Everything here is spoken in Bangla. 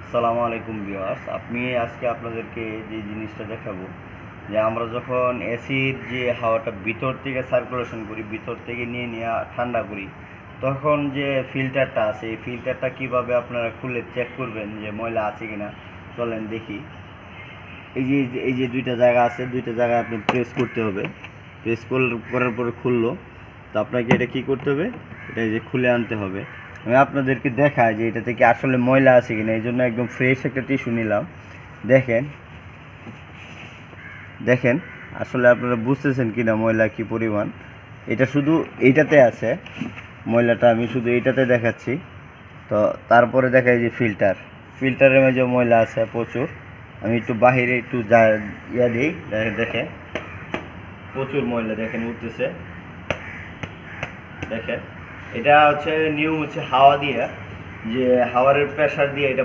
আসসালামু আলাইকুম ভিউয়ার্স, আমি আজকে আপনাদেরকে যে জিনিসটা দেখাবো যে আমরা যখন এসির যে হাওয়াটা ভিতর থেকে সার্কুলেশন করি, ভিতর থেকে নিয়ে নিয়ে ঠান্ডা করি, তখন যে ফিল্টারটা আছে এই ফিল্টারটা কিভাবে আপনারা খুলে চেক করবেন যে ময়লা আছে কিনা। চলেন দেখি। এই যে দুইটা জায়গা আছে, দুইটা জায়গায় আপনি প্রেস করতে হবে। প্রেস করার পরে খুললো, তো আপনাকে এটা কি করতে হবে, এটা যে খুলে আনতে হবে। আমি আপনাদেরকে দেখাই যে এটা থেকে আসলে ময়লা আছে কিনা, এই জন্য একদম ফ্রেশ একটা টিস্যু নিলাম। দেখেন দেখেন আসলে আপনারা বুঝতেছেন কিনা ময়লা কি পরিমাণ। এটা শুধু এইটাতে আছে ময়লাটা, আমি শুধু এইটাতে দেখাচ্ছি। তো তারপরে দেখাই যে ফিল্টারের মাঝে ময়লা আছে প্রচুর। আমি একটু বাহিরে একটু ইয়া দিই, দেখেন প্রচুর ময়লা দেখেন উঠতেছে। দেখেন এটা হচ্ছে নিয়ম হচ্ছে হাওয়া দিয়ে, যে হাওয়ার প্রেসার দিয়ে এটা